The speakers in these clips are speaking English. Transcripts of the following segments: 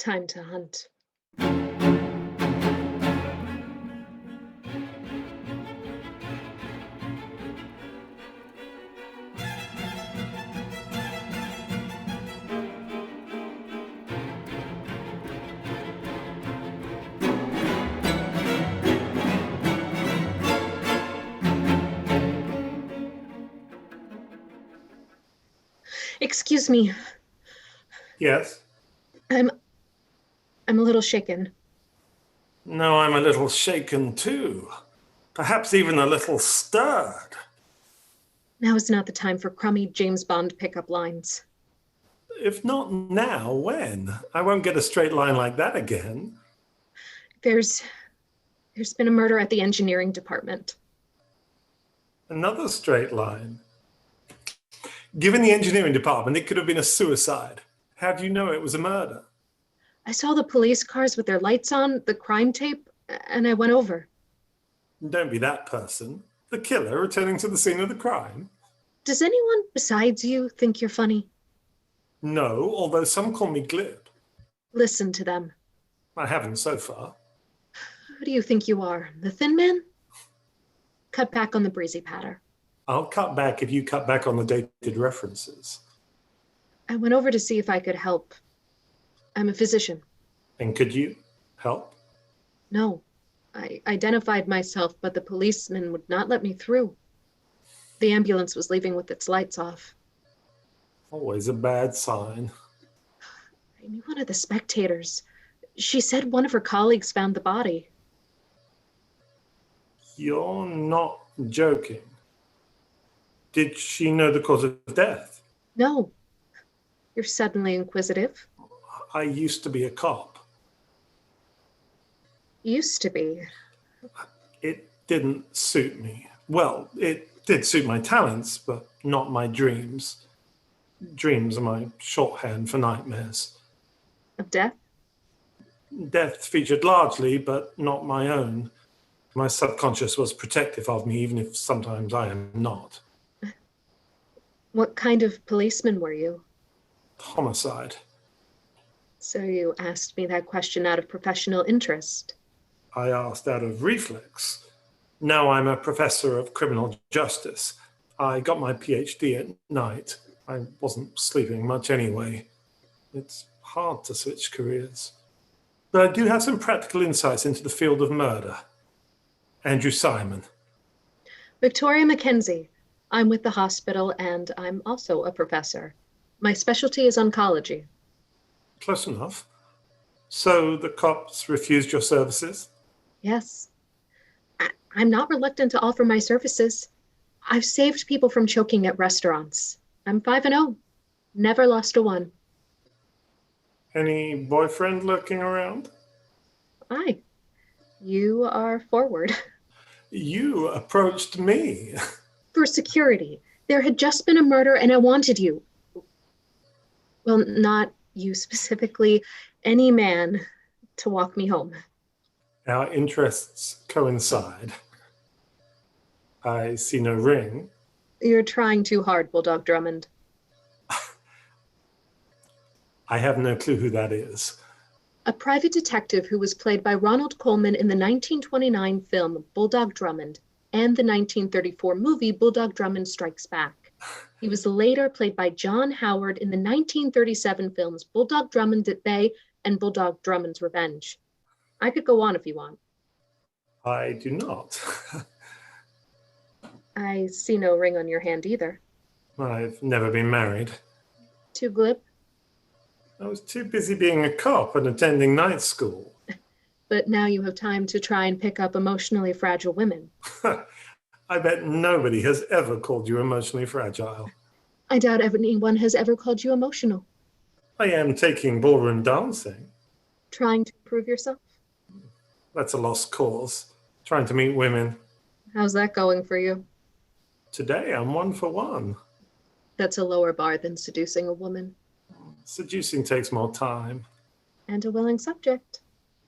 Time to hunt. Excuse me. Yes? I'm I'm a little shaken. No, I'm a little shaken too. Perhaps even a little stirred. Now is not the time for crummy James Bond pickup lines. If not now, when? I won't get a straight line like that again. There's there's been a murder at the engineering department. Another straight line. Given the engineering department, it could have been a suicide. How do you know it was a murder? I saw the police cars with their lights on, the crime tape, and I went over. Don't be that person. The killer returning to the scene of the crime? Does anyone besides you think you're funny? No, although some call me glib. Listen to them. I haven't so far. Who do you think you are? The Thin Man? Cut back on the breezy patter. I'll cut back if you cut back on the dated references. I went over to see if I could help. I'm a physician. And could you help? No. I identified myself, but the policeman would not let me through. The ambulance was leaving with its lights off. Always a bad sign. I knew one of the spectators. She said one of her colleagues found the body. You're not joking. Did she know the cause of death? No. You're suddenly inquisitive. I used to be a cop. Used to be. It didn't suit me. Well, it did suit my talents, but not my dreams. Dreams are my shorthand for nightmares. Of death? Death featured largely, but not my own. My subconscious was protective of me, even if sometimes I am not. What kind of policeman were you? Homicide. So you asked me that question out of professional interest. I asked out of reflex. Now I'm a professor of criminal justice. I got my PhD at night. I wasn't sleeping much anyway. It's hard to switch careers. But I do have some practical insights into the field of murder. Andrew Simon. Victoria Mackenzie. I'm with the hospital and I'm also a professor. My specialty is oncology. Close enough. So the cops refused your services? Yes. I'm not reluctant to offer my services. I've saved people from choking at restaurants. I'm 5-0. Never lost a one. Any boyfriend lurking around? Aye. You are forward. You approached me. For security. There had just been a murder and I wanted you. Well, not you specifically, any man to walk me home. Our interests coincide. I see no ring. You're trying too hard, Bulldog Drummond. I have no clue who that is. A private detective who was played by Ronald Colman in the 1929 film Bulldog Drummond and the 1934 movie Bulldog Drummond Strikes Back. He was later played by John Howard in the 1937 films Bulldog Drummond at Bay and Bulldog Drummond's Revenge. I could go on if you want. I do not. I see no ring on your hand either. I've never been married. Too glib? I was too busy being a cop and attending night school. But now you have time to try and pick up emotionally fragile women. I bet nobody has ever called you emotionally fragile. I doubt anyone has ever called you emotional. I am taking ballroom dancing. Trying to prove yourself? That's a lost cause. Trying to meet women. How's that going for you? Today I'm 1 for 1. That's a lower bar than seducing a woman. Seducing takes more time. And a willing subject.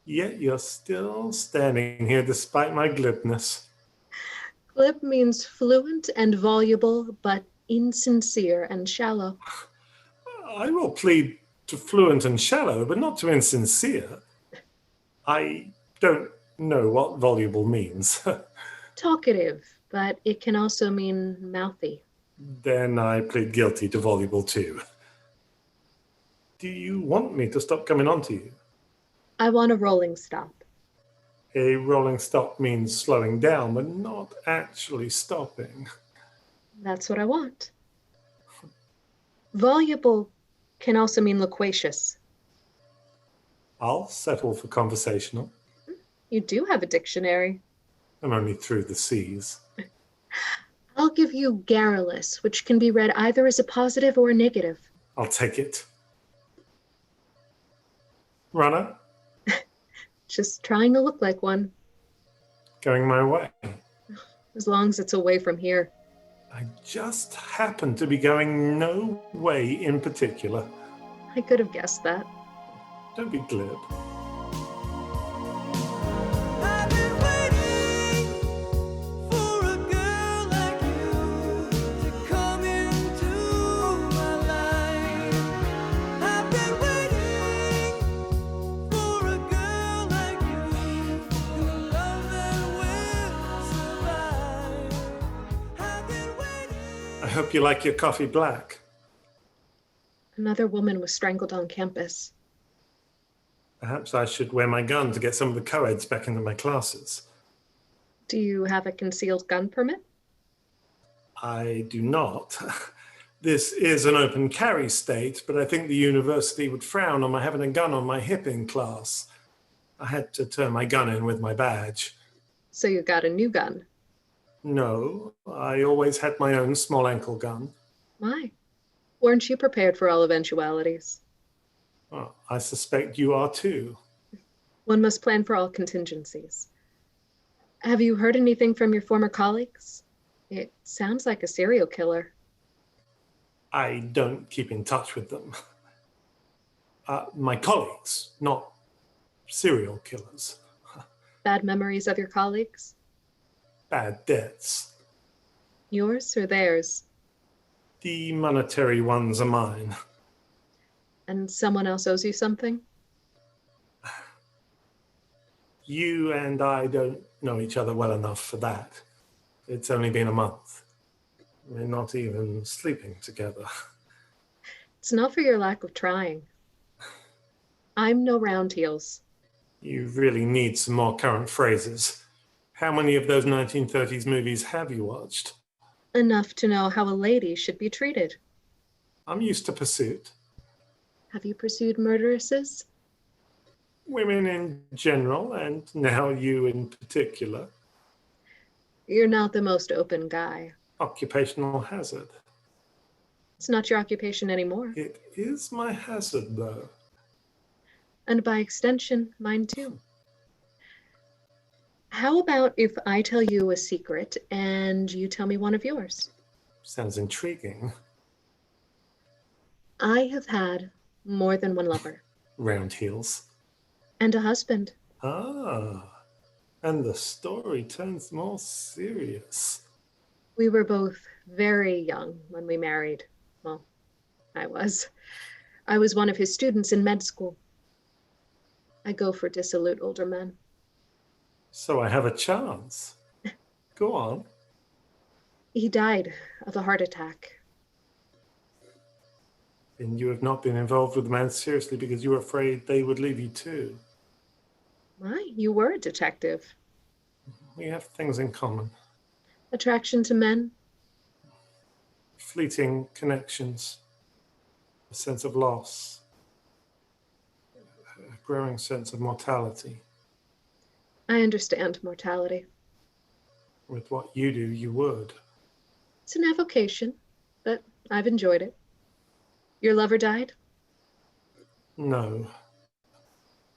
Yet you're still standing here despite my glibness. Glib means fluent and voluble, but insincere and shallow. I will plead to fluent and shallow, but not to insincere. I don't know what voluble means. Talkative, but it can also mean mouthy. Then I plead guilty to voluble too. Do you want me to stop coming on to you? I want a rolling stop. A rolling stop means slowing down, but not actually stopping. That's what I want. Voluble can also mean loquacious. I'll settle for conversational. You do have a dictionary. I'm only through the C's. I'll give you garrulous, which can be read either as a positive or a negative. I'll take it. Runner? Just trying to look like one, Going my way. as long as it's away from here. I just happen to be going no way in particular. I could have guessed that. Don't be glib. I've been waiting for a girl like you to come into my life. I've been waiting for a girl like you, the love that will survive. I've been waiting. I hope you like your coffee black. Another woman was strangled on campus. Perhaps I should wear my gun to get some of the co-eds back into my classes. Do you have a concealed gun permit? I do not. This is an open carry state, but I think the university would frown on my having a gun on my hip in class. I had to turn my gun in with my badge. So you got a new gun. No, I always had my own small ankle gun. Why? Weren't you prepared for all eventualities? Well, I suspect you are too. One must plan for all contingencies. Have you heard anything from your former colleagues? It sounds like a serial killer. I don't keep in touch with them. My colleagues, not serial killers. Bad memories of your colleagues? Bad debts. Yours or theirs? The monetary ones are mine. And someone else owes you something? You and I don't know each other well enough for that. It's only been a month. We're not even sleeping together. It's not for your lack of trying. I'm no round heels. You really need some more current phrases. How many of those 1930s movies have you watched? Enough to know how a lady should be treated. I'm used to pursuit. Have you pursued murderesses? Women in general, and now you in particular. You're not the most open guy. Occupational hazard. It's not your occupation anymore. It is my hazard, though. And by extension, mine too. How about if I tell you a secret and you tell me one of yours? Sounds intriguing. I have had more than one lover. Round heels. And a husband. Ah, and the story turns more serious. We were both very young when we married. Well, I was. I was one of his students in med school. I go for dissolute older men. So I have a chance. Go on. He died of a heart attack. And you have not been involved with the man seriously because you were afraid they would leave you too. Why, you were a detective. We have things in common. Attraction to men? Fleeting connections. A sense of loss. A growing sense of mortality. I understand mortality. With what you do, you would. It's an avocation, but I've enjoyed it. Your lover died? No.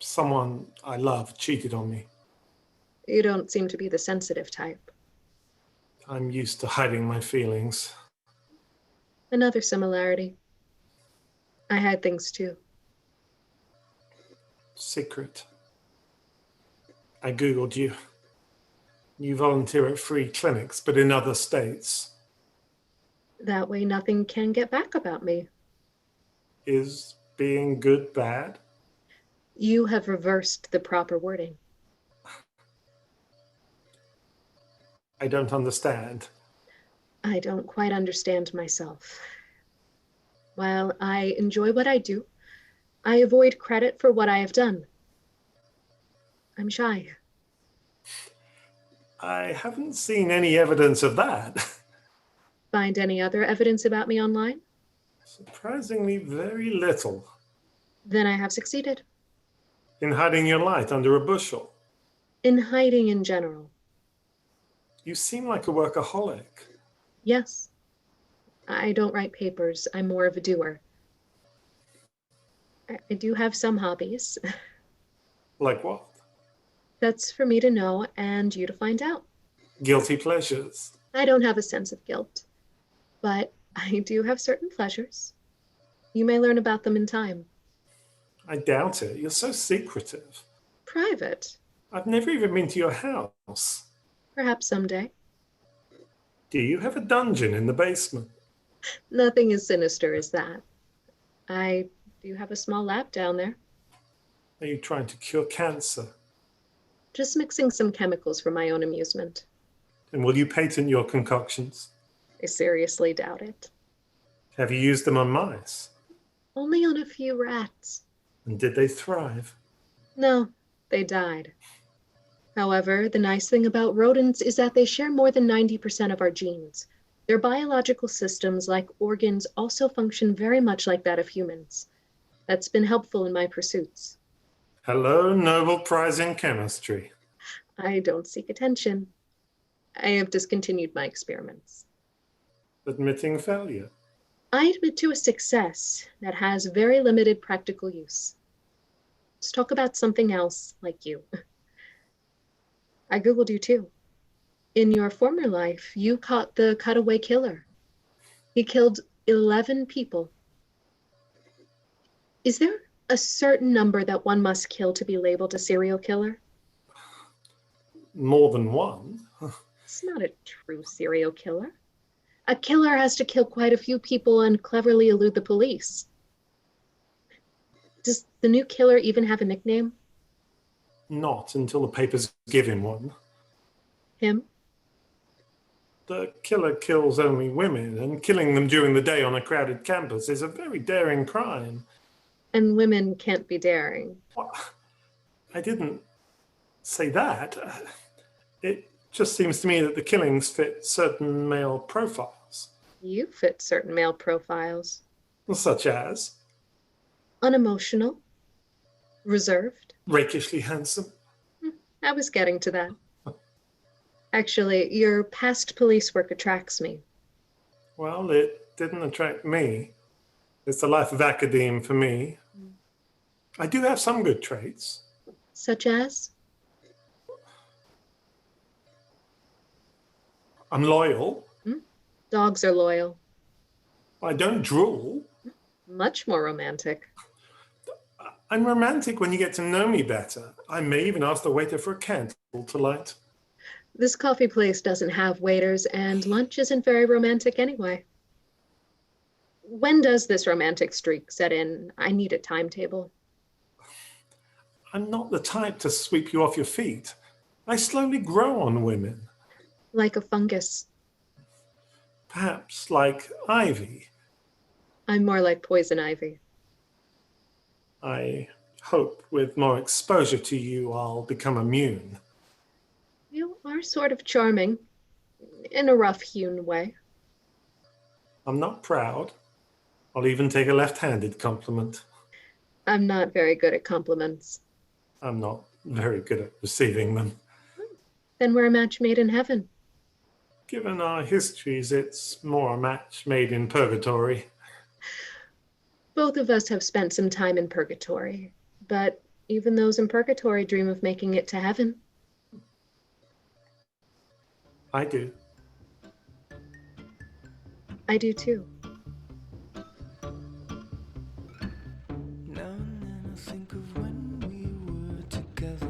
Someone I love cheated on me. You don't seem to be the sensitive type. I'm used to hiding my feelings. Another similarity. I had things too. Secret. I Googled you. You volunteer at free clinics, but in other states. That way nothing can get back about me. Is being good bad? You have reversed the proper wording. I don't understand. I don't quite understand myself. While I enjoy what I do, I avoid credit for what I have done. I'm shy. I haven't seen any evidence of that. Find any other evidence about me online? Surprisingly, very little. Then I have succeeded. In hiding your light under a bushel. In hiding in general. You seem like a workaholic. Yes. I don't write papers. I'm more of a doer. I do have some hobbies. Like what? That's for me to know and you to find out. Guilty pleasures. I don't have a sense of guilt, but I do have certain pleasures. You may learn about them in time. I doubt it. You're so secretive. Private. I've never even been to your house. Perhaps someday. Do you have a dungeon in the basement? Nothing as sinister as that. I do have a small lab down there. Are you trying to cure cancer? Just mixing some chemicals for my own amusement. And will you patent your concoctions? I seriously doubt it. Have you used them on mice? Only on a few rats. And did they thrive? No, they died. However, the nice thing about rodents is that they share more than 90% of our genes. Their biological systems, like organs, also function very much like that of humans. That's been helpful in my pursuits. Hello, Nobel Prize in Chemistry. I don't seek attention. I have discontinued my experiments. Admitting failure. I admit to a success that has very limited practical use. Let's talk about something else, like you. I Googled you too. In your former life, you caught the cutaway killer. He killed 11 people. Is there a certain number that one must kill to be labeled a serial killer? More than one. It's not a true serial killer. A killer has to kill quite a few people and cleverly elude the police. Does the new killer even have a nickname? Not until the papers give him one. Him? The killer kills only women, and killing them during the day on a crowded campus is a very daring crime. And women can't be daring. What? I didn't say that. It just seems to me that the killings fit certain male profiles. You fit certain male profiles. Such as Unemotional. Reserved. rakishly handsome. I was getting to that. Actually, your past police work attracts me. Well, it didn't attract me. It's the life of academe for me. I do have some good traits. Such as? I'm loyal. Dogs are loyal. I don't drool. Much more romantic. I'm romantic when you get to know me better. I may even ask the waiter for a candle to light. This coffee place doesn't have waiters, and lunch isn't very romantic anyway. When does this romantic streak set in? I need a timetable. I'm not the type to sweep you off your feet. I slowly grow on women. Like a fungus. Perhaps like ivy. I'm more like poison ivy. I hope with more exposure to you, I'll become immune. You are sort of charming, in a rough-hewn way. I'm not proud. I'll even take a left-handed compliment. I'm not very good at compliments. I'm not very good at receiving them. Then we're a match made in heaven. Given our histories, it's more a match made in purgatory. Both of us have spent some time in purgatory, but even those in purgatory dream of making it to heaven. I do. I do too. Now and then I think of when we were together.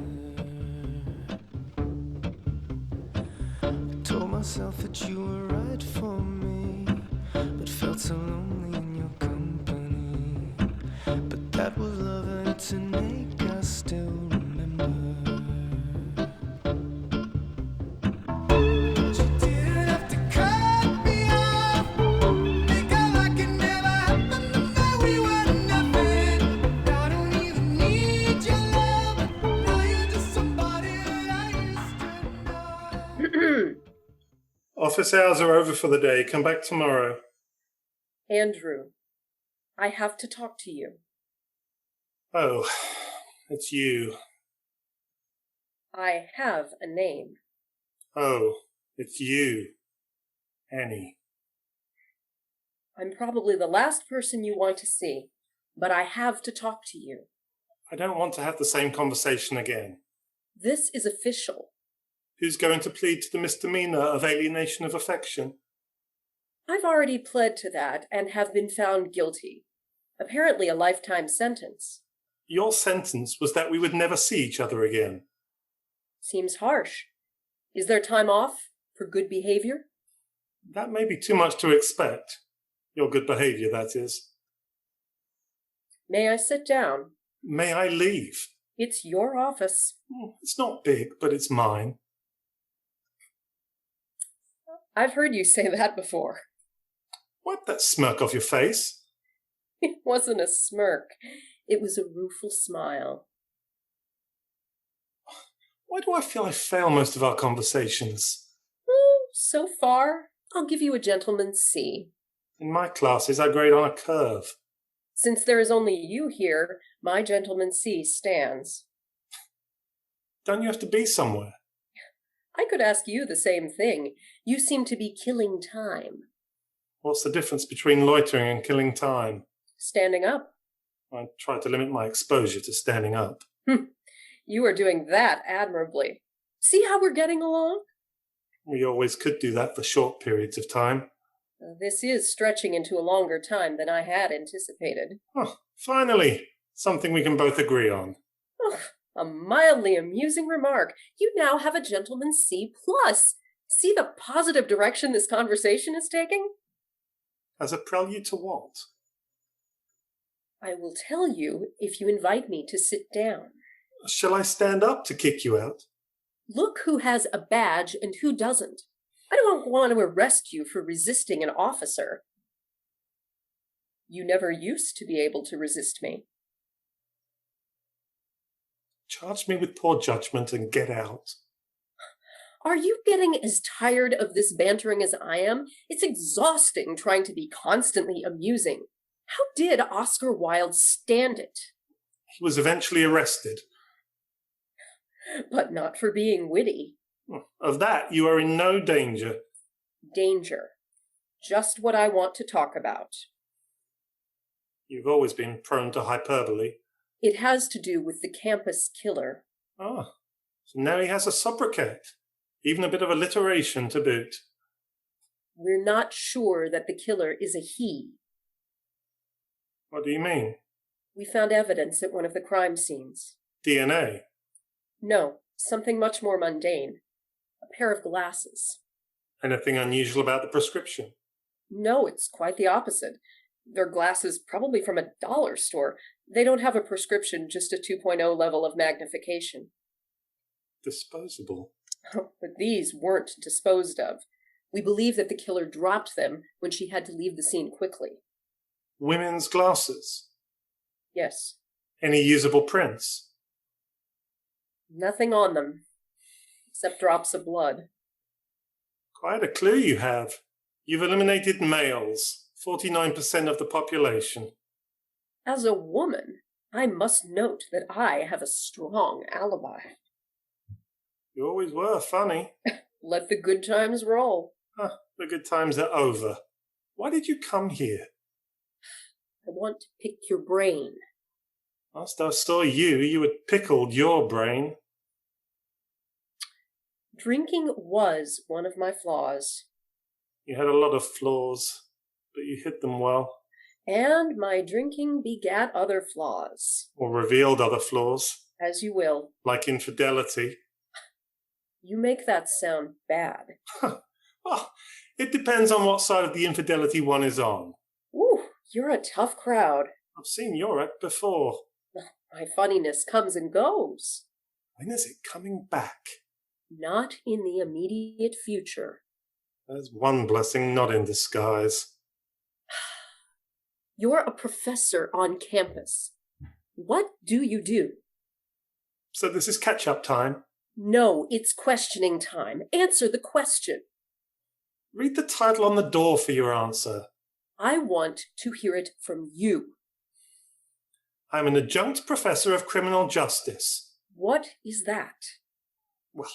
I told myself that you were right for me, but felt so lonely in your company. But to make us still remember. She didn't have to cut me off, make out like it never happened, and that we were nothing. I don't even need your love, now you're just somebody that I used to know. Office hours are over for the day. Come back tomorrow. Andrew, I have to talk to you. Oh, it's you. I have a name. Oh, it's you. Annie. I'm probably the last person you want to see, but I have to talk to you. I don't want to have the same conversation again. This is official. Who's going to plead to the misdemeanor of alienation of affection? I've already pled to that and have been found guilty. Apparently a lifetime sentence. Your sentence was that we would never see each other again. Seems harsh. Is there time off for good behavior? That may be too much to expect. Your good behavior, that is. May I sit down? May I leave? It's your office. It's not big, but it's mine. I've heard you say that before. Wipe that smirk off your face. It wasn't a smirk. It was a rueful smile. Why do I feel I fail most of our conversations? So far, I'll give you a gentleman's C. In my classes, I grade on a curve. Since there is only you here, my gentleman's C stands. Don't you have to be somewhere? I could ask you the same thing. You seem to be killing time. What's the difference between loitering and killing time? Standing up. I try to limit my exposure to standing up. You are doing that admirably. See how we're getting along? We always could do that for short periods of time. This is stretching into a longer time than I had anticipated. Oh, finally, something we can both agree on. Oh, a mildly amusing remark. You now have a gentleman's C+. See the positive direction this conversation is taking? As a prelude to what? I will tell you if you invite me to sit down. Shall I stand up to kick you out? Look who has a badge and who doesn't. I don't want to arrest you for resisting an officer. You never used to be able to resist me. Charge me with poor judgment and get out. Are you getting as tired of this bantering as I am? It's exhausting trying to be constantly amusing. How did Oscar Wilde stand it? He was eventually arrested. But not for being witty. Of that, you are in no danger. Danger. Just what I want to talk about. You've always been prone to hyperbole. It has to do with the campus killer. Ah, so now he has a sobriquet. Even a bit of alliteration to boot. We're not sure that the killer is a he. What do you mean? We found evidence at one of the crime scenes. DNA? No, something much more mundane. A pair of glasses. Anything unusual about the prescription? No, it's quite the opposite. They're glasses probably from a dollar store. They don't have a prescription, just a 2.0 level of magnification. Disposable? But these weren't disposed of. We believe that the killer dropped them when she had to leave the scene quickly. Women's glasses? Yes. Any usable prints? Nothing on them, except drops of blood. Quite a clue you have. You've eliminated males, 49% of the population. As a woman, I must note that I have a strong alibi. You always were funny. Let the good times roll. The good times are over. Why did you come here? I want to pick your brain. Last I saw you, you had pickled your brain. Drinking was one of my flaws. You had a lot of flaws, but you hid them well. And my drinking begat other flaws. Or revealed other flaws. As you will. Like infidelity. You make that sound bad. Well, it depends on what side of the infidelity one is on. Ooh, you're a tough crowd. I've seen your act before. My funniness comes and goes. When is it coming back? Not in the immediate future. There's one blessing not in disguise. You're a professor on campus. What do you do? So this is catch-up time. No, it's questioning time. Answer the question. Read the title on the door for your answer. I want to hear it from you. I'm an adjunct professor of criminal justice. What is that? Well,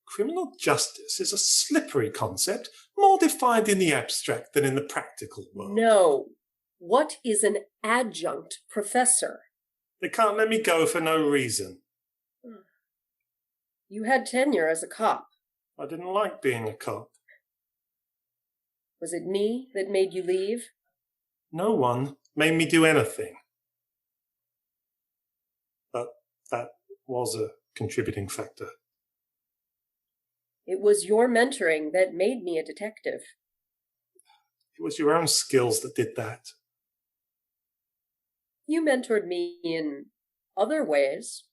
criminal justice is a slippery concept, more defined in the abstract than in the practical world. No. What is an adjunct professor? They can't let me go for no reason. You had tenure as a cop. I didn't like being a cop. Was it me that made you leave? No one made me do anything. But that was a contributing factor. It was your mentoring that made me a detective. It was your own skills that did that. You mentored me in other ways.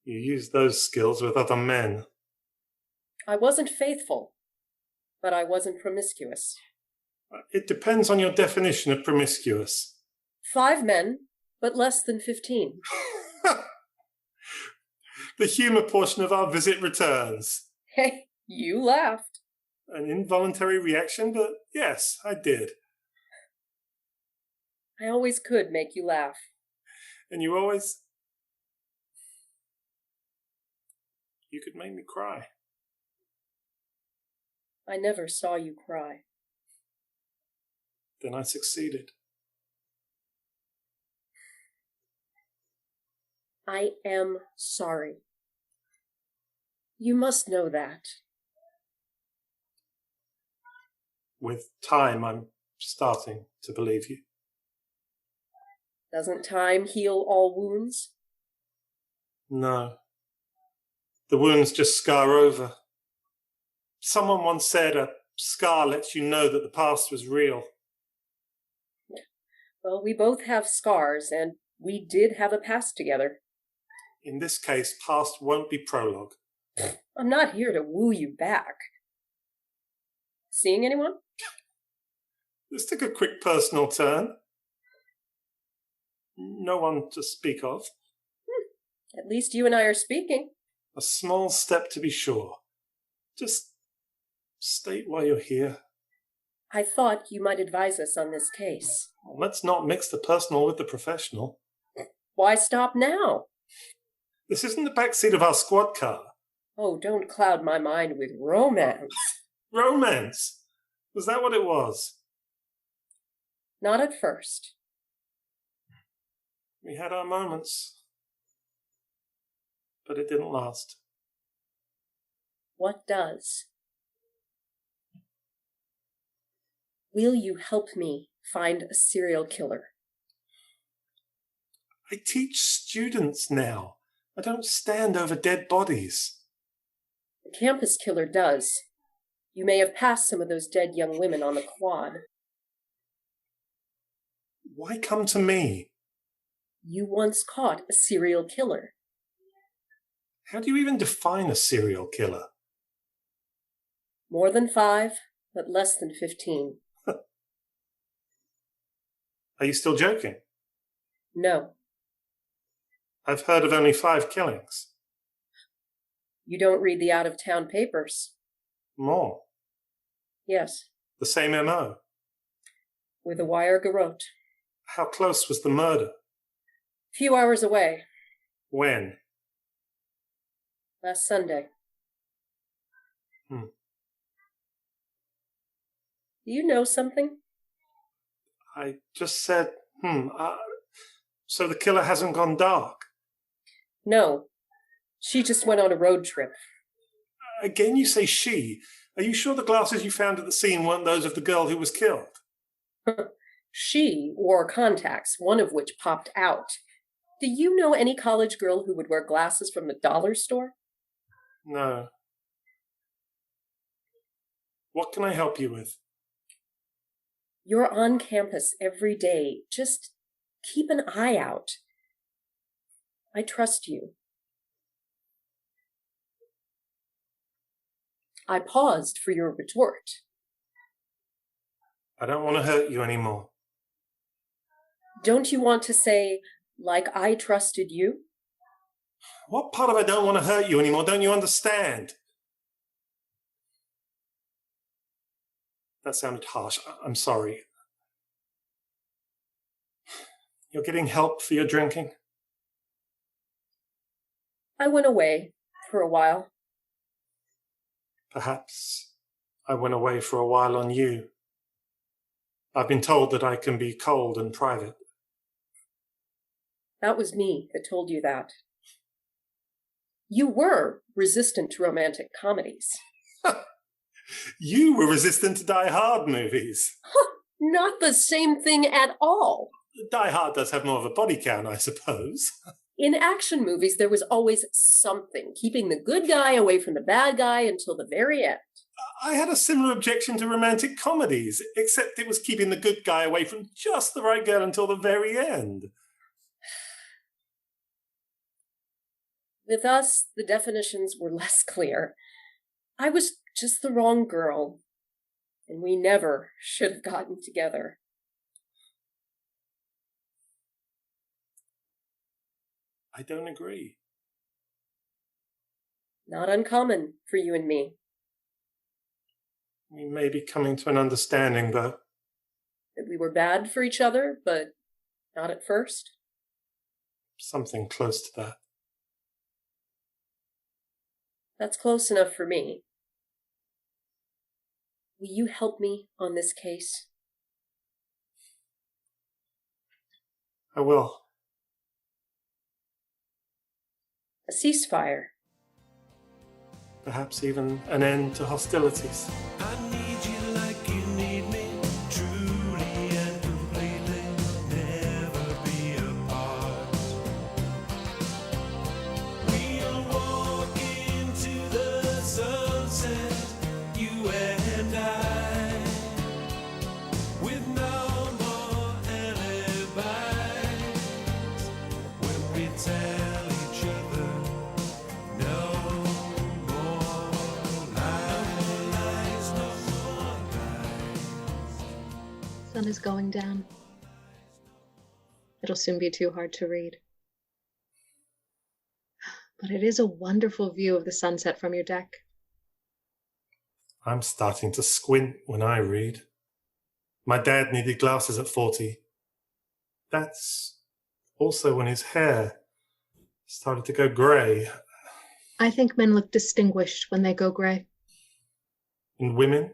You used those skills with other men. I wasn't faithful, but I wasn't promiscuous. It depends on your definition of promiscuous. 5 men, but less than 15. The humour portion of our visit returns. Hey, you laughed. An involuntary reaction, but yes, I did. I always could make you laugh. And you always... You could make me cry. I never saw you cry. Then I succeeded. I am sorry. You must know that. With time, I'm starting to believe you. Doesn't time heal all wounds? No. The wounds just scar over. Someone once said a scar lets you know that the past was real. Well, we both have scars, and we did have a past together. In this case, past won't be prologue. I'm not here to woo you back. Seeing anyone? This took a quick personal turn. No one to speak of. At least you and I are speaking. A small step to be sure. Just state why you're here. I thought you might advise us on this case. Well, let's not mix the personal with the professional. Why stop now? This isn't the backseat of our squad car. Oh, don't cloud my mind with romance. Romance? Was that what it was? Not at first. We had our moments. But it didn't last. What does? Will you help me find a serial killer? I teach students now. I don't stand over dead bodies. The campus killer does. You may have passed some of those dead young women on the quad. Why come to me? You once caught a serial killer. How do you even define a serial killer? More than 5, but less than 15. Are you still joking? No. I've heard of only 5 killings. You don't read the out-of-town papers. More. Yes. The same MO. With a wire garrote. How close was the murder? Few hours away. When? Last Sunday. Hmm. Do you know something? I just said, so the killer hasn't gone dark? No. She just went on a road trip. Again, you say she. Are you sure the glasses you found at the scene weren't those of the girl who was killed? She wore contacts, one of which popped out. Do you know any college girl who would wear glasses from the dollar store? No. What can I help you with? You're on campus every day. Just keep an eye out. I trust you. I paused for your retort. I don't want to hurt you anymore. Don't you want to say, like I trusted you? What part of I don't want to hurt you anymore don't you understand? That sounded harsh. I'm sorry. You're getting help for your drinking? I went away for a while. Perhaps I went away for a while on you. I've been told that I can be cold and private. That was me that told you that. You were resistant to romantic comedies. You were resistant to Die Hard movies. Not the same thing at all. Die Hard does have more of a body count, I suppose. In action movies, there was always something, keeping the good guy away from the bad guy until the very end. I had a similar objection to romantic comedies, except it was keeping the good guy away from just the right girl until the very end. With us, the definitions were less clear. I was just the wrong girl, and we never should have gotten together. I don't agree. Not uncommon for you and me. We may be coming to an understanding, though. That we were bad for each other, but not at first. Something close to that. That's close enough for me. Will you help me on this case? I will. A ceasefire. Perhaps even an end to hostilities. I need you like you need me, truly and completely, never be apart. We'll walk into the sunset, you and I, with no more alibis. When we tell each other no more lies, no more lies. Sun is going down. It'll soon be too hard to read. But it is a wonderful view of the sunset from your deck. I'm starting to squint when I read. My dad needed glasses at 40. That's also when his hair started to go grey. I think men look distinguished when they go grey. And women,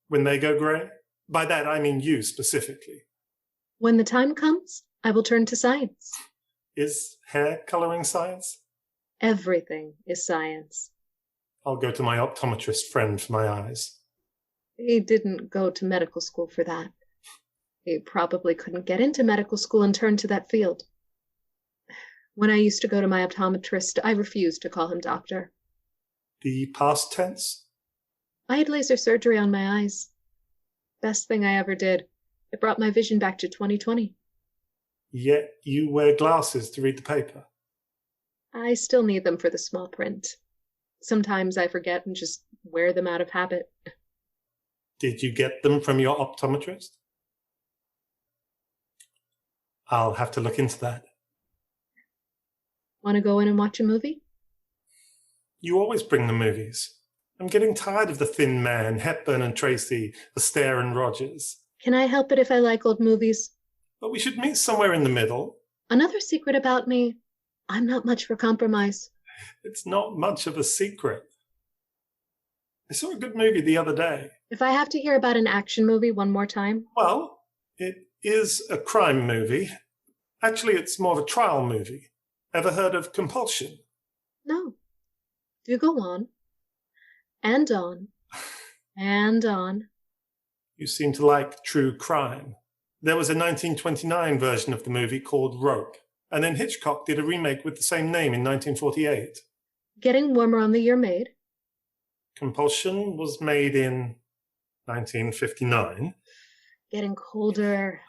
when they go grey? By that I mean you specifically. When the time comes, I will turn to science. Is hair colouring science? Everything is science. I'll go to my optometrist friend for my eyes. He didn't go to medical school for that. He probably couldn't get into medical school and turn to that field. When I used to go to my optometrist, I refused to call him doctor. The past tense? I had laser surgery on my eyes. Best thing I ever did. It brought my vision back to 20/20. Yet you wear glasses to read the paper. I still need them for the small print. Sometimes I forget and just wear them out of habit. Did you get them from your optometrist? I'll have to look into that. Want to go in and watch a movie? You always bring the movies. I'm getting tired of the Thin Man, Hepburn and Tracy, Astaire and Rogers. Can I help it if I like old movies? But we should meet somewhere in the middle. Another secret about me, I'm not much for compromise. It's not much of a secret. I saw a good movie the other day. If I have to hear about an action movie one more time, Well, it is a crime movie. Actually, it's more of a trial movie. Ever heard of Compulsion? no. Do go on. And on. And on. You seem to like true crime. There was a 1929 version of the movie called Rope, and then Hitchcock did a remake with the same name in 1948. Getting warmer on the year made. Compulsion was made in 1959. Getting colder.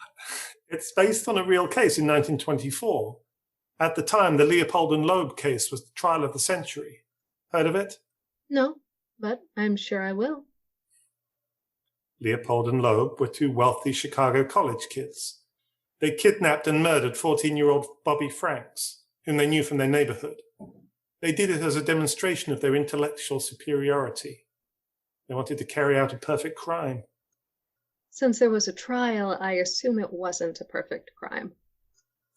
It's based on a real case in 1924. At the time, the Leopold and Loeb case was the trial of the century. Heard of it? No, but I'm sure I will. Leopold and Loeb were two wealthy Chicago college kids. They kidnapped and murdered 14-year-old Bobby Franks, whom they knew from their neighborhood. They did it as a demonstration of their intellectual superiority. They wanted to carry out a perfect crime. Since there was a trial, I assume it wasn't a perfect crime.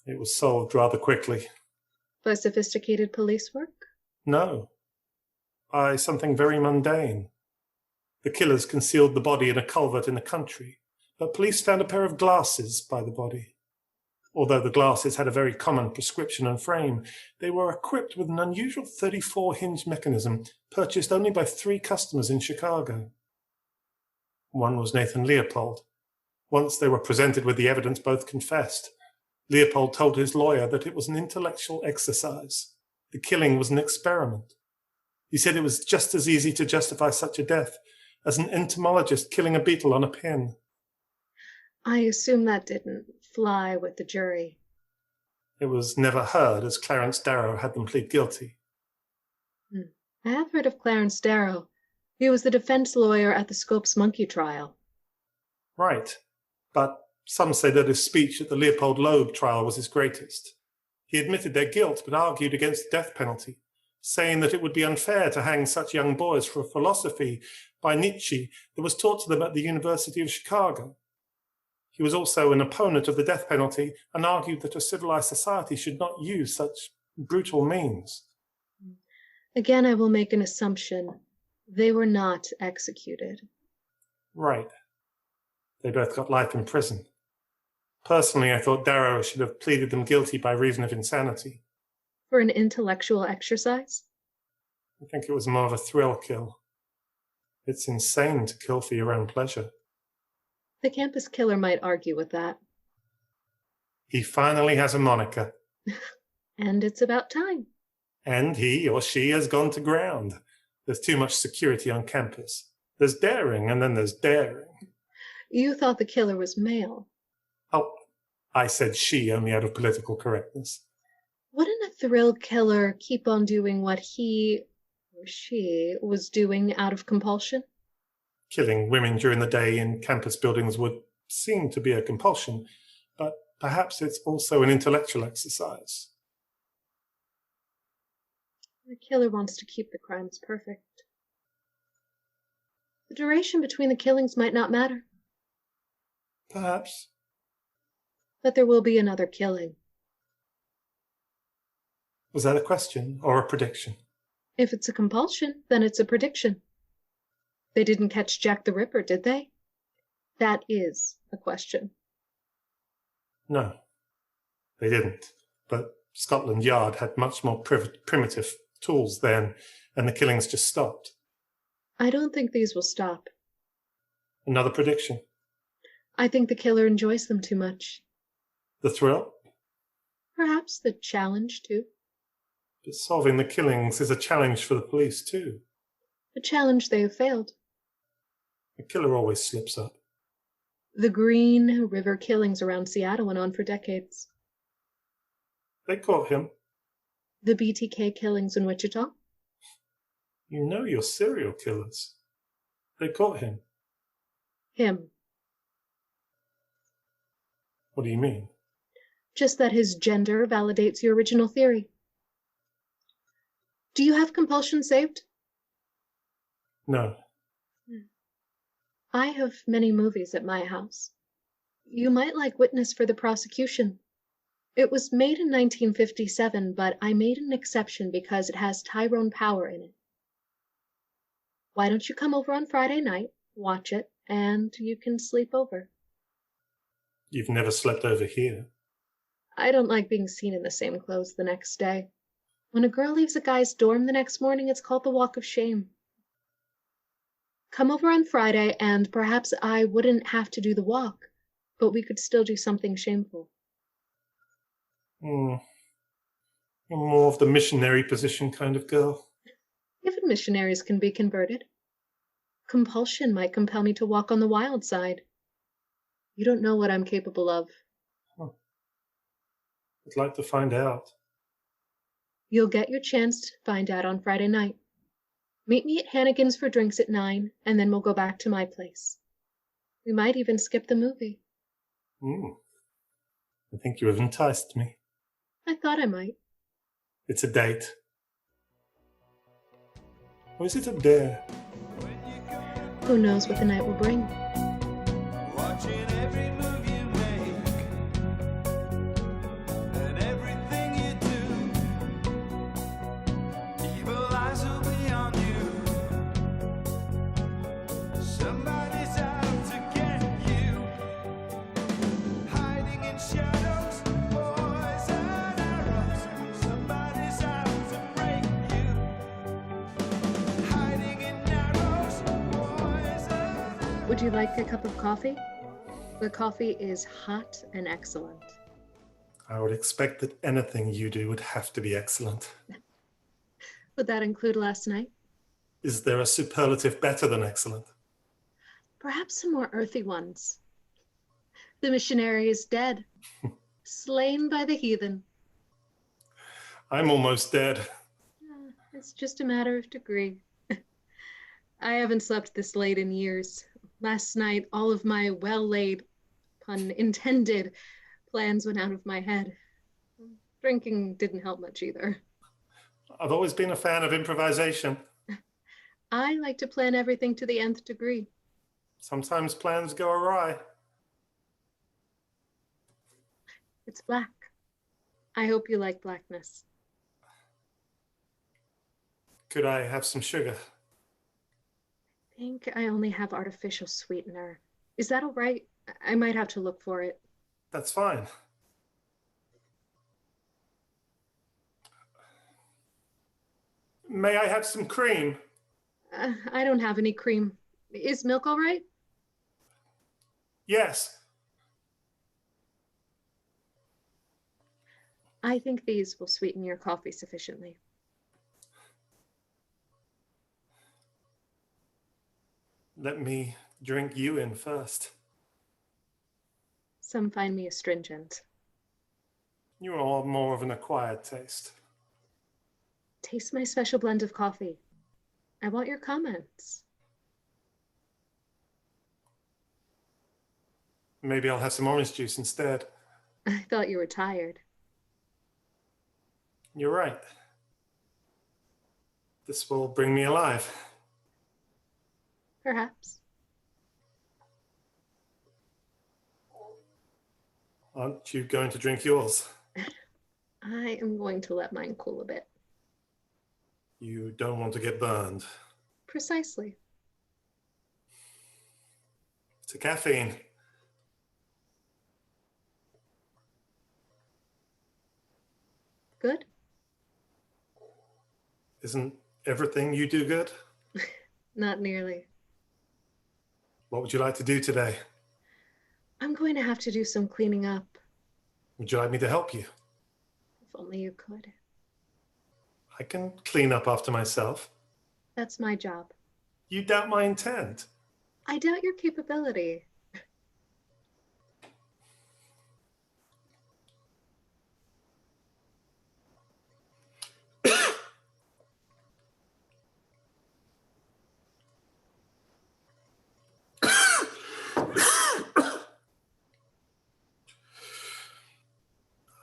It was solved rather quickly. By sophisticated police work? No, by something very mundane. The killers concealed the body in a culvert in the country, but police found a pair of glasses by the body. Although the glasses had a very common prescription and frame, they were equipped with an unusual 34-hinge mechanism purchased only by 3 customers in Chicago. One was Nathan Leopold. Once they were presented with the evidence, both confessed. Leopold told his lawyer that it was an intellectual exercise. The killing was an experiment. He said it was just as easy to justify such a death as an entomologist killing a beetle on a pin. I assume that didn't fly with the jury. It was never heard, as Clarence Darrow had them plead guilty. I have heard of Clarence Darrow. He was the defense lawyer at the Scopes Monkey trial. Right, but some say that his speech at the Leopold Loeb trial was his greatest. He admitted their guilt, but argued against the death penalty, saying that it would be unfair to hang such young boys for a philosophy by Nietzsche that was taught to them at the University of Chicago. He was also an opponent of the death penalty and argued that a civilized society should not use such brutal means. Again, I will make an assumption. They were not executed. Right. They both got life in prison. Personally, I thought Darrow should have pleaded them guilty by reason of insanity. For an intellectual exercise? I think it was more of a thrill kill. It's insane to kill for your own pleasure. The campus killer might argue with that. He finally has a moniker. And it's about time. And he or she has gone to ground. There's too much security on campus. There's daring, and then there's daring. You thought the killer was male. Oh, I said she only out of political correctness. Wouldn't a thrill killer keep on doing what he or she was doing out of compulsion? Killing women during the day in campus buildings would seem to be a compulsion, but perhaps it's also an intellectual exercise. The killer wants to keep the crimes perfect. The duration between the killings might not matter, Perhaps. but there will be another killing. Was that a question or a prediction? If it's a compulsion, then it's a prediction. They didn't catch Jack the Ripper, did they? That is a question. No, they didn't. But Scotland Yard had much more primitive tools then, and the killings just stopped. I don't think these will stop. Another prediction. I think the killer enjoys them too much. The thrill? Perhaps the challenge, too. But solving the killings is a challenge for the police, too. A challenge they have failed. The killer always slips up. The Green River killings around Seattle went on for decades. They caught him. The BTK killings in Wichita? You know you're serial killers. They caught him. Him. What do you mean? Just that his gender validates your original theory. Do you have compulsion saved? No. I have many movies at my house. You might like Witness for the Prosecution. It was made in 1957, but I made an exception because it has Tyrone Power in it. Why don't you come over on Friday night, watch it, and you can sleep over? You've never slept over here. I don't like being seen in the same clothes the next day. When a girl leaves a guy's dorm the next morning, it's called the Walk of Shame. Come over on Friday, and perhaps I wouldn't have to do the walk, but we could still do something shameful. You're more of the missionary position kind of girl. Even missionaries can be converted. Compulsion might compel me to walk on the wild side. You don't know what I'm capable of. I'd like to find out. You'll get your chance to find out on Friday night. Meet me at Hannigan's for drinks at 9, and then we'll go back to my place. We might even skip the movie. I think you have enticed me. I thought I might. It's a date. Or is it a dare? Who knows what the night will bring? Watching every move you make and everything you do. Evil eyes will be on you. Somebody's out to get you. Hiding in shadows, poison arrows. Somebody's out to break you. Hiding in narrows, poison arrows. Would you like a cup of coffee? The coffee is hot and excellent. I would expect that anything you do would have to be excellent. Would that include last night? Is there a superlative better than excellent? Perhaps some more earthy ones. The missionary is dead, slain by the heathen. I'm almost dead. It's just a matter of degree. I haven't slept this late in years. Last night, all of my well-laid, pun intended, plans went out of my head. Drinking didn't help much either. I've always been a fan of improvisation. I like to plan everything to the nth degree. Sometimes plans go awry. It's black. I hope you like blackness. Could I have some sugar? I think I only have artificial sweetener. Is that all right? I might have to look for it. That's fine. May I have some cream? I don't have any cream. Is milk all right? Yes. I think these will sweeten your coffee sufficiently. Let me drink you in first. Some find me astringent. You are more of an acquired taste. Taste my special blend of coffee. I want your comments. Maybe I'll have some orange juice instead. I thought you were tired. You're right. This will bring me alive. Perhaps. Aren't you going to drink yours? I am going to let mine cool a bit. You don't want to get burned. Precisely. To caffeine. Good? Isn't everything you do good? Not nearly. What would you like to do today? I'm going to have to do some cleaning up. Would you like me to help you? If only you could. I can clean up after myself. That's my job. You doubt my intent. I doubt your capability.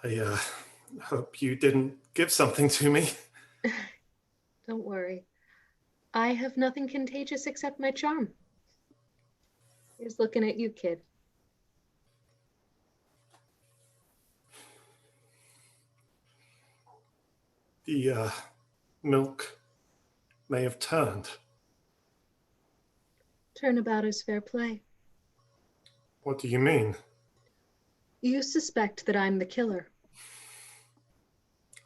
I hope you didn't give something to me. Don't worry. I have nothing contagious except my charm. Here's looking at you, kid. The milk may have turned. Turnabout is fair play. What do you mean? You suspect that I'm the killer,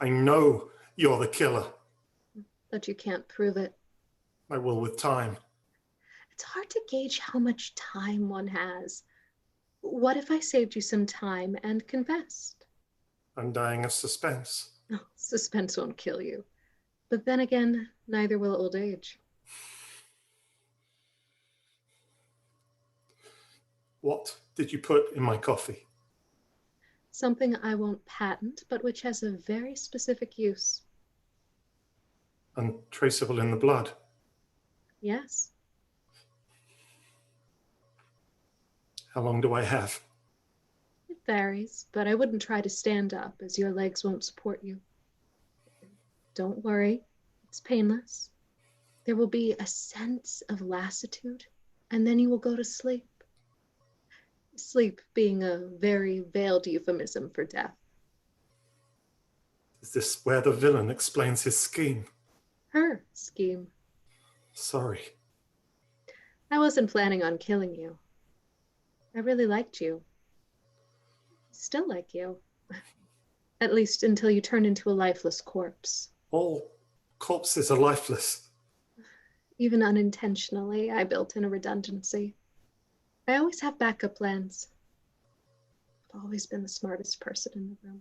I know you're the killer. but you can't prove it. I will with time. It's hard to gauge how much time one has. What if I saved you some time and confessed? I'm dying of suspense. Oh, suspense won't kill you. But then again, neither will old age. What did you put in my coffee? Something I won't patent, but which has a very specific use. Untraceable in the blood. Yes. How long do I have? It varies, but I wouldn't try to stand up as your legs won't support you. Don't worry, it's painless. There will be a sense of lassitude, and then you will go to sleep. Sleep being a very veiled euphemism for death. Is this where the villain explains his scheme? Her scheme. Sorry. I wasn't planning on killing you. I really liked you. Still like you. At least until you turn into a lifeless corpse. All corpses are lifeless. Even unintentionally, I built in a redundancy. I always have backup plans. I've always been the smartest person in the room.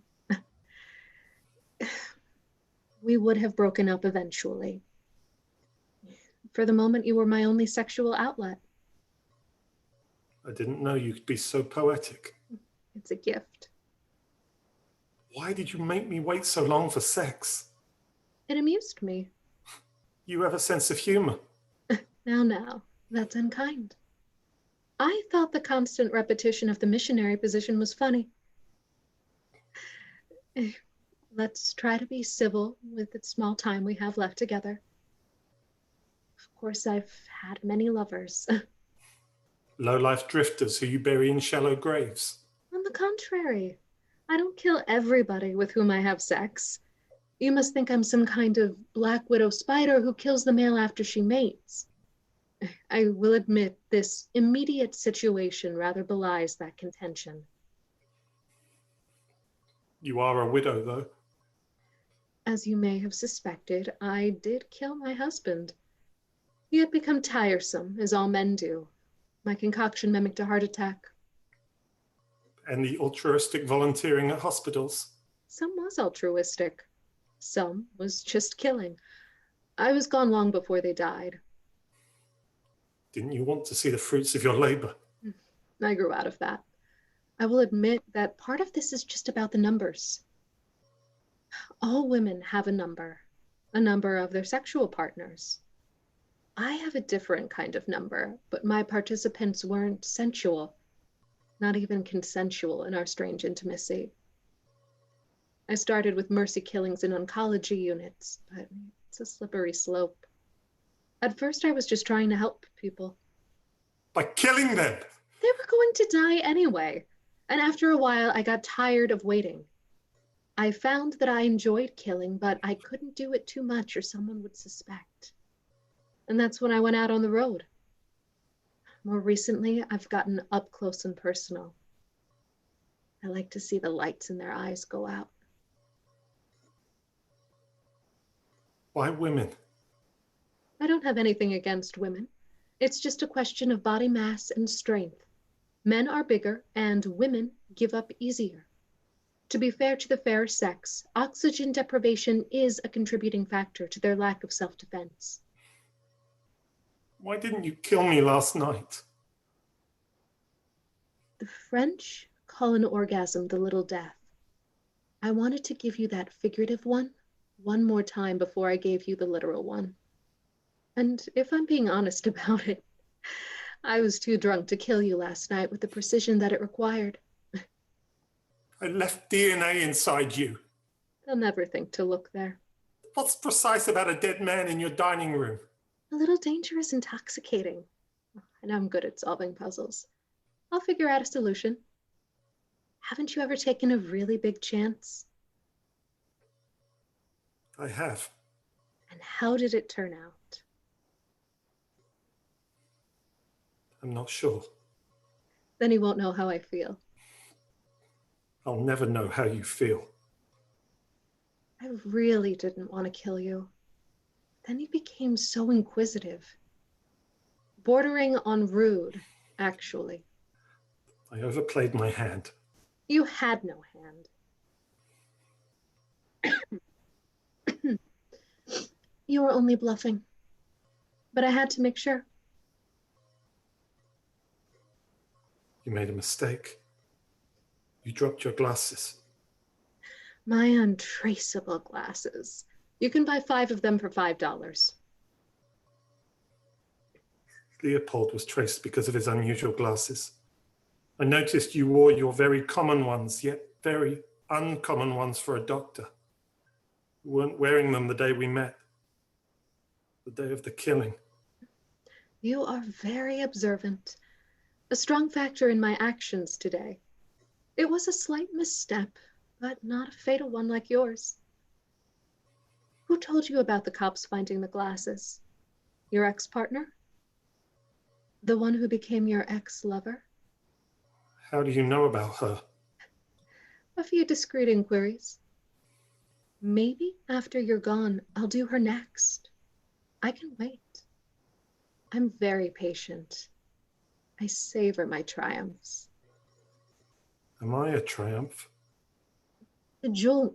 We would have broken up eventually. For the moment, you were my only sexual outlet. I didn't know you could be so poetic. It's a gift. Why did you make me wait so long for sex? It amused me. You have a sense of humor. Now, that's unkind. I thought the constant repetition of the missionary position was funny. Let's try to be civil with the small time we have left together. Of course, I've had many lovers. Low-life drifters who you bury in shallow graves. On the contrary, I don't kill everybody with whom I have sex. You must think I'm some kind of black widow spider who kills the male after she mates. I will admit this immediate situation rather belies that contention. You are a widow, though. As you may have suspected, I did kill my husband. He had become tiresome, as all men do. My concoction mimicked a heart attack. And the altruistic volunteering at hospitals. Some was altruistic. Some was just killing. I was gone long before they died. Didn't you want to see the fruits of your labor? I grew out of that. I will admit that part of this is just about the numbers. All women have a number of their sexual partners. I have a different kind of number, but my participants weren't sensual, not even consensual in our strange intimacy. I started with mercy killings in oncology units, but it's a slippery slope. At first, I was just trying to help people. By killing them! They were going to die anyway, and after a while, I got tired of waiting. I found that I enjoyed killing, but I couldn't do it too much or someone would suspect. And that's when I went out on the road. More recently, I've gotten up close and personal. I like to see the lights in their eyes go out. Why women? I don't have anything against women. It's just a question of body mass and strength. Men are bigger and women give up easier. To be fair to the fairer sex, oxygen deprivation is a contributing factor to their lack of self-defense. Why didn't you kill me last night? The French call an orgasm the little death. I wanted to give you that figurative one more time before I gave you the literal one. And if I'm being honest about it, I was too drunk to kill you last night with the precision that it required. I left DNA inside you. They'll never think to look there. What's precise about a dead man in your dining room? A little danger is intoxicating. And I'm good at solving puzzles. I'll figure out a solution. Haven't you ever taken a really big chance? I have. And how did it turn out? I'm not sure. Then you won't know how I feel. I'll never know how you feel. I really didn't want to kill you. Then you became so inquisitive. Bordering on rude, actually. I overplayed my hand. You had no hand. You were only bluffing. But I had to make sure. You made a mistake. You dropped your glasses. My untraceable glasses. You can buy 5 of them for $5. Leopold was traced because of his unusual glasses. I noticed you wore your very common ones, yet very uncommon ones for a doctor. You weren't wearing them the day we met, the day of the killing. You are very observant. A strong factor in my actions today. It was a slight misstep, but not a fatal one like yours. Who told you about the cops finding the glasses? Your ex-partner? The one who became your ex-lover? How do you know about her? A few discreet inquiries. Maybe after you're gone, I'll do her next. I can wait. I'm very patient. I savor my triumphs. Am I a triumph? The jewel.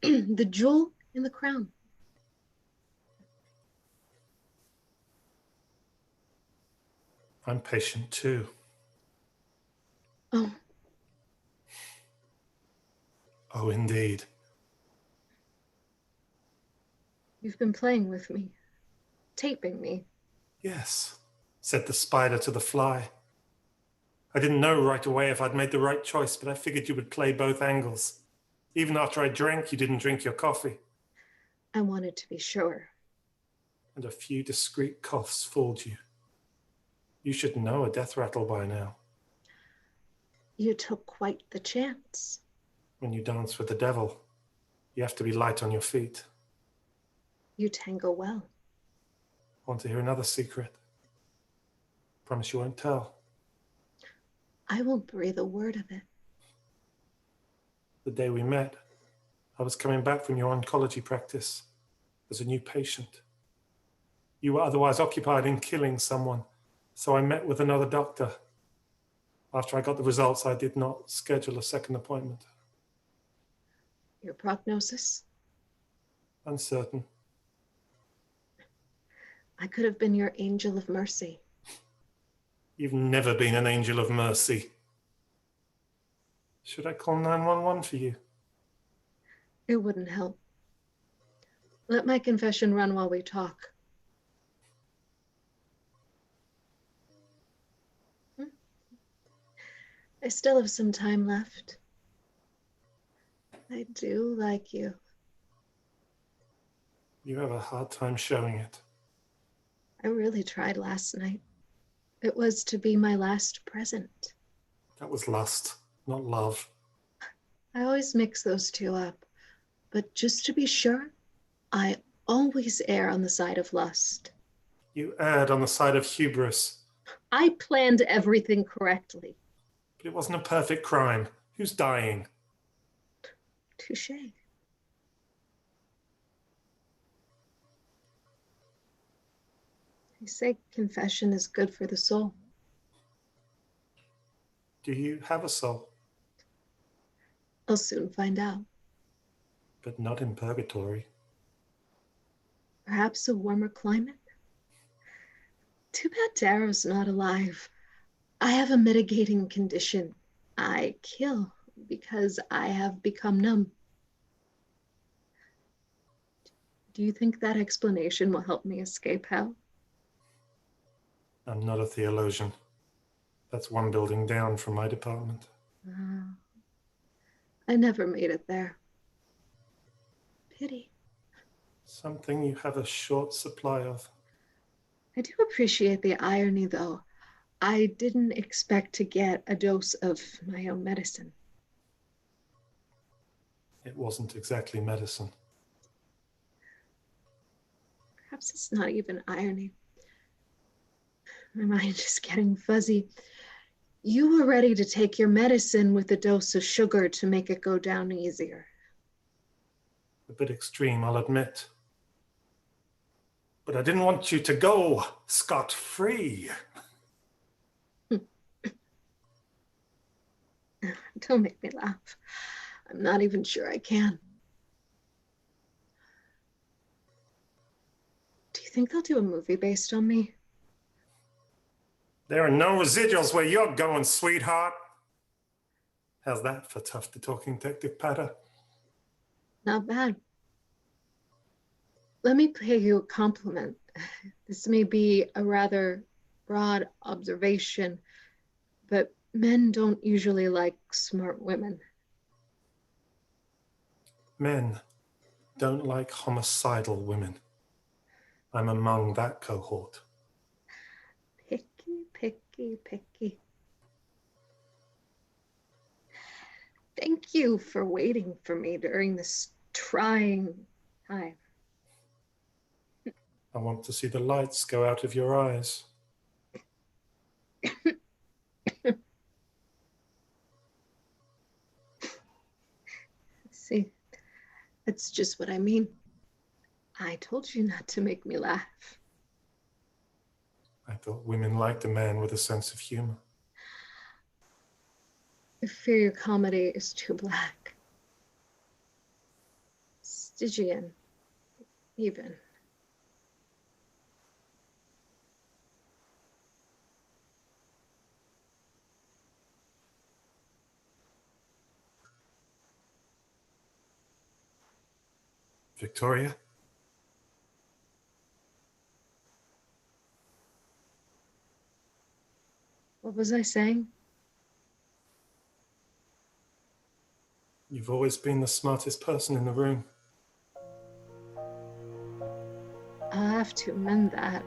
The jewel in the crown. I'm patient too. Oh, Oh, indeed. you've been playing with me, taping me. Yes, said the spider to the fly. I didn't know right away if I'd made the right choice, but I figured you would play both angles. Even after I drank, you didn't drink your coffee. I wanted to be sure. And a few discreet coughs fooled you. You should know a death rattle by now. You took quite the chance. When you dance with the devil, you have to be light on your feet. You tango well. Want to hear another secret? Promise you won't tell. I won't breathe a word of it. The day we met, I was coming back from your oncology practice as a new patient. You were otherwise occupied in killing someone, so I met with another doctor. After I got the results, I did not schedule a second appointment. Your prognosis? Uncertain. I could have been your angel of mercy. You've never been an angel of mercy. Should I call 911 for you? It wouldn't help. Let my confession run while we talk. I still have some time left. I do like you. You have a hard time showing it. I really tried last night. It was to be my last present. That was lust, not love. I always mix those two up. But just to be sure, I always err on the side of lust. You erred on the side of hubris. I planned everything correctly. But it wasn't a perfect crime. Who's dying? Touché. They say confession is good for the soul. Do you have a soul? I'll soon find out. But not in purgatory. Perhaps a warmer climate? Too bad Darrow's not alive. I have a mitigating condition. I kill because I have become numb. Do you think that explanation will help me escape hell? I'm not a theologian. That's one building down from my department. I never made it there. Pity. Something you have a short supply of. I do appreciate the irony, though. I didn't expect to get a dose of my own medicine. It wasn't exactly medicine. Perhaps it's not even irony. My mind is getting fuzzy. You were ready to take your medicine with a dose of sugar to make it go down easier. A bit extreme, I'll admit. But I didn't want you to go scot-free. Don't make me laugh. I'm not even sure I can. Do you think they'll do a movie based on me? There are no residuals where you're going, sweetheart. How's that for tough to talking, Detective Patter? Not bad. Let me pay you a compliment. This may be a rather broad observation, but men don't usually like smart women. Men don't like homicidal women. I'm among that cohort. Picky, picky, picky. Thank you for waiting for me during this trying time. I want to see the lights go out of your eyes. See, that's just what I mean. I told you not to make me laugh. I thought women liked a man with a sense of humor. I fear your comedy is too black. Stygian, even. Victoria? What was I saying? You've always been the smartest person in the room. I'll have to amend that.